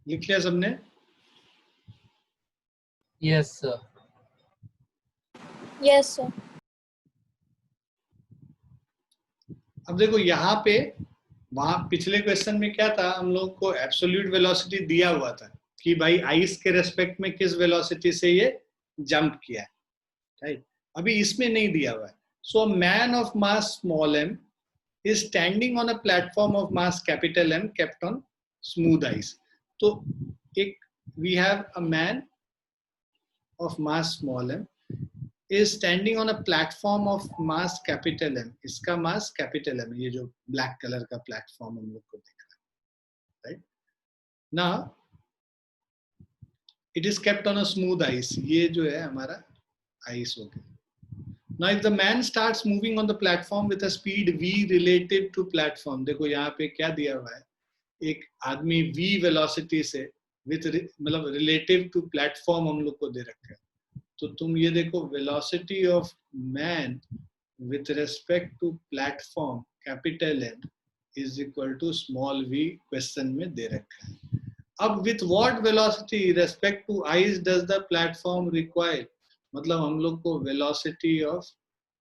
लिख लिया सबने? Yes, sir. Yes, sir. अब देखो यहाँ पे, वहां पिछले क्वेश्चन में क्या था, हम लोग को एब्सोल्यूट वेलोसिटी दिया हुआ था कि भाई आइस के रेस्पेक्ट में किस वेलोसिटी से ये जंप किया है, राइट? अभी इसमें नहीं दिया हुआ है. So a man of mass small m is standing on a platform of mass capital M kept on smooth ice. तो एक we have a man of mass small m is standing on a platform of mass capital M. इसका mass capital M, ये जो black color का platform हम लोग को दिख रहा है, right? Now it is kept on a smooth ice. ये जो है हमारा ice हो गया. Now if the man starts moving on the platform with a speed v relative to platform, देखो यहाँ पे क्या दिया हुआ है, एक आदमी v वेलोसिटी से विथ मतलब रिलेटिव टू प्लेटफॉर्म हम लोग को दे रखा है। तो तुम ये देखो velocity of man with respect to platform capital N is equal to small v question में दे रखा है। अब with what velocity respect to ice does the platform require, मतलब हम लोग को velocity of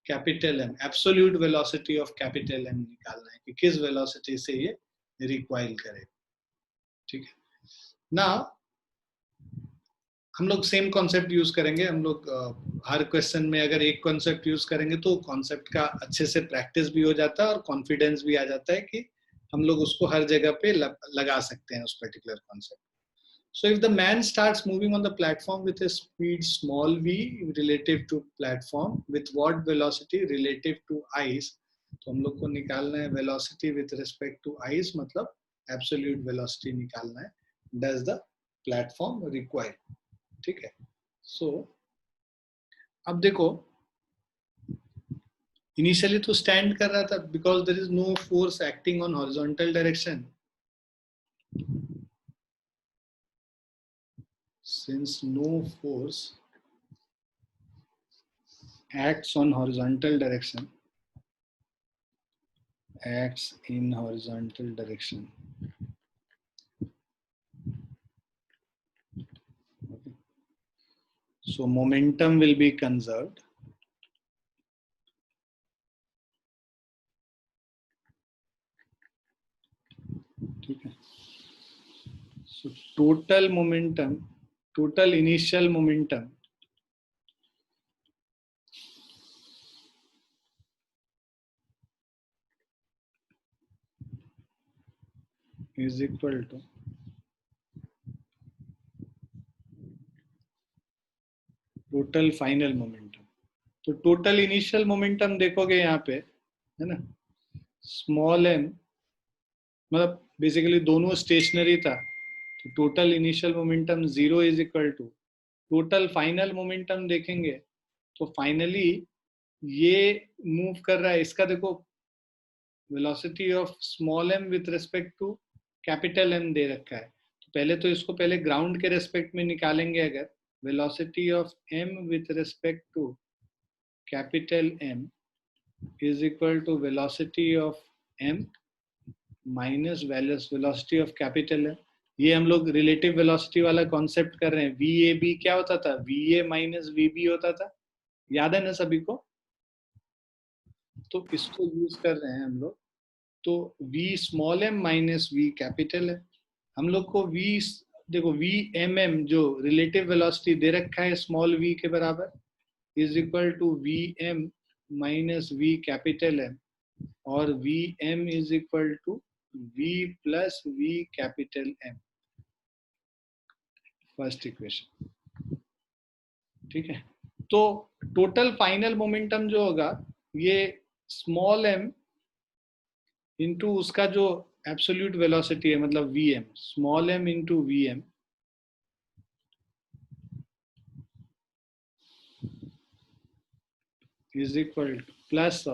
capital M, absolute velocity of capital M निकालना है कि किस वेलोसिटी से ये रिक्वायर करे। ठीक है ना, हम लोग सेम कॉन्सेप्ट यूज करेंगे। हम लोग हर क्वेश्चन में अगर एक कॉन्सेप्ट यूज करेंगे तो कॉन्सेप्ट का अच्छे से प्रैक्टिस भी हो जाता है और कॉन्फिडेंस भी आ जाता है कि हम लोग उसको हर जगह पे लगा सकते हैं उस particular concept. So if the man starts moving on the platform with a speed small v relative to platform, with what velocity relative to ice, तो हम लोग को निकालना है velocity with respect to ice, मतलब absolute velocity निकालना है, does the platform require। ठीक है, so अब देखो इनिशियली तो स्टैंड कर रहा था because there is no force acting on horizontal direction। Since no force acts on horizontal direction, acts in horizontal direction, okay. So momentum will be conserved, ठीक है। So total momentum, total initial momentum is equal to total final momentum। तो total initial momentum देखोगे यहाँ पे है ना, small m मतलब basically दोनों स्टेशनरी था, तो total initial momentum 0 is equal to total final momentum देखेंगे तो फाइनली ये मूव कर रहा है, इसका देखो velocity of small m with respect to capital M दे रखा है। तो पहले तो इसको पहले ग्राउंड के रेस्पेक्ट में निकालेंगे, अगर velocity of m with respect to capital M is equal to velocity of m minus velocity of capital है। ये हम लोग रिलेटिव वेलोसिटी वाला कॉन्सेप्ट कर रहे हैं। VAB क्या होता था, VA माइनस VB होता था, याद है ना सभी को? तो इसको यूज कर रहे हैं हम लोग। तो V small m minus V capital है। हम लोग को V देखो VMM जो रिलेटिव वेलोसिटी दे रखा है स्मॉल v के बराबर is equal to VM minus V capital M, और VM is equal to V plus V capital M, first equation. ठीक है, तो टोटल फाइनल मोमेंटम जो होगा ये स्मॉल m इंटू उसका जो एब्सोल्यूट वेलोसिटी है मतलब Vm, small m into Vm is equal to plus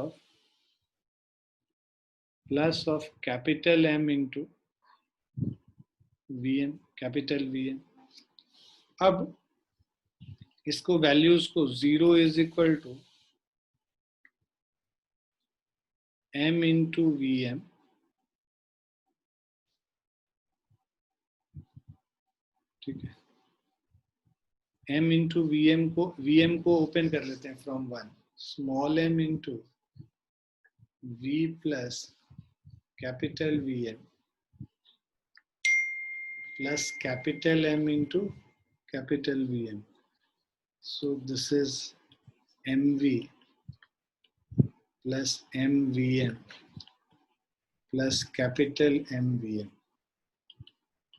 of capital M into Vm, capital Vm। अब इसको वैल्यूज को 0 is equal to m into Vm ठीक है, m इंटू Vm को ओपन कर लेते हैं from 1, small m into V plus capital Vm plus capital M into capital Vm. So this is MV plus MVM plus capital MVM.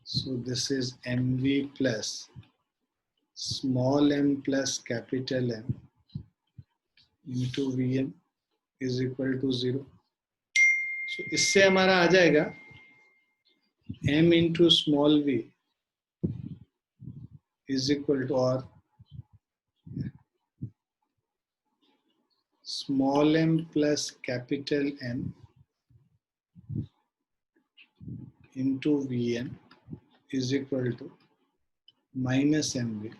So this is MV plus small m plus capital M into Vm is equal to 0. So इससे हमारा आ जाएगा m into small v is equal to or small m plus capital M into Vm is equal to minus mv.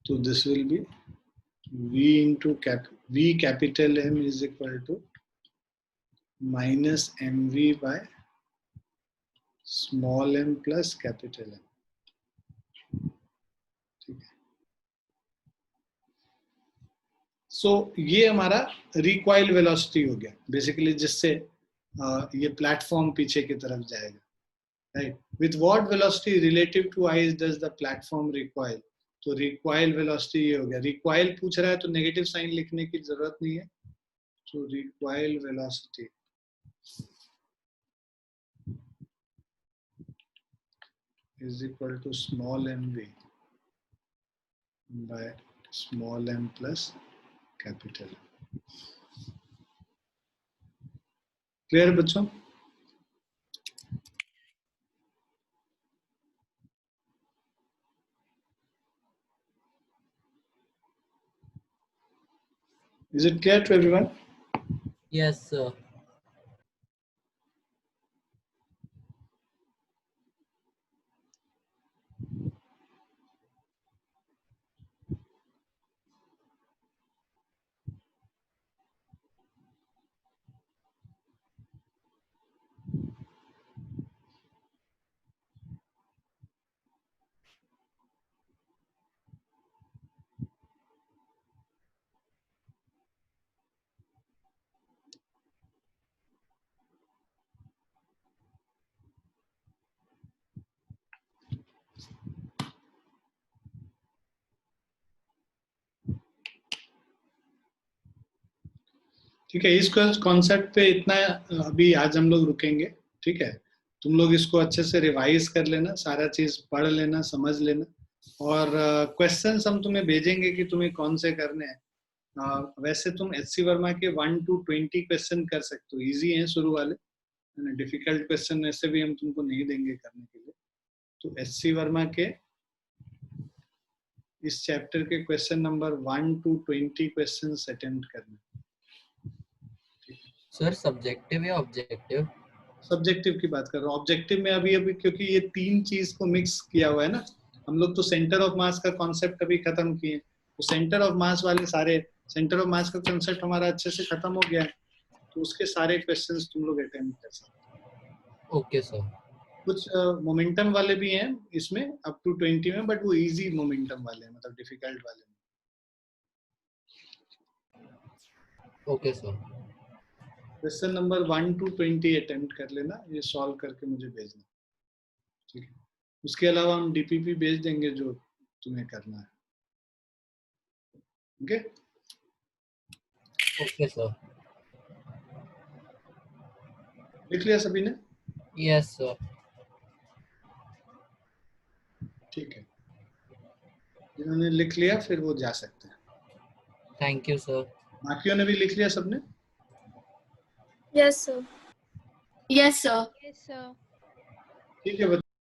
So this will be v into v capital M is equal to minus mv by small m plus capital M. ठीक है. So ये हमारा recoil velocity हो गया basically, जिससे ये platform पीछे की तरफ जाएगा. Right. With what velocity relative to ice does the platform recoil. तो रिकॉइल वेलोसिटी ये हो गया. रिकॉइल पूछ रहा है तो नेगेटिव साइन लिखने की जरूरत नहीं है. तो recoil velocity is equal to small mv by small m plus capital M. Clear बच्चों? Is it clear to everyone? Yes, sir. ठीक है. इस कॉन्सेप्ट पे इतना अभी आज हम लोग रुकेंगे. ठीक है. तुम लोग इसको अच्छे से रिवाइज कर लेना, सारा चीज पढ़ लेना, समझ लेना, और क्वेश्चंस हम तुम्हें भेजेंगे कि तुम्हें कौन से करने हैं. वैसे तुम एचसी वर्मा के 1 to 20 क्वेश्चन कर सकते हो. इजी हैं शुरू वाले, डिफिकल्ट क्वेश्चन ऐसे भी हम तुमको नहीं देंगे करने के लिए. तो एचसी वर्मा के इस चैप्टर के question number 1 to 20 question attempt करना. सर सब्जेक्टिव या ऑब्जेक्टिव? सब्जेक्टिव की बात कर रहा हूँ. ऑब्जेक्टिव में अभी क्योंकि ये तीन चीज को मिक्स किया हुआ है ना, हम लोग तो सेंटर ऑफ मास का कॉन्सेप्ट अभी खत्म किए. तो सेंटर ऑफ मास वाले सारे, सेंटर ऑफ मास का कॉन्सेप्ट हमारा अच्छे से खत्म हो गया है. तो उसके सारे क्वेश्चंस तुम लोग अटेम्प्ट कर सकते हो. Okay sir. कुछ मोमेंटम वाले भी हैं इसमें अप टू 20 में, बट वो इजी मोमेंटम वाले हैं, मतलब डिफिकल्ट वाले. Okay sir. Question number 1 to 20 attempt कर लेना, ये सॉल्व करके मुझे भेजना. ठीक है. उसके अलावा हम डीपीपी भेज देंगे जो तुम्हें करना है. ओके. Okay sir. लिख लिया सभी ने? Yes sir. ठीक है. जिन्होंने लिख लिया फिर वो जा सकते हैं. Thank you sir. बाकियों ने भी लिख लिया सबने? Yes, sir. Yes, sir. ठीक है.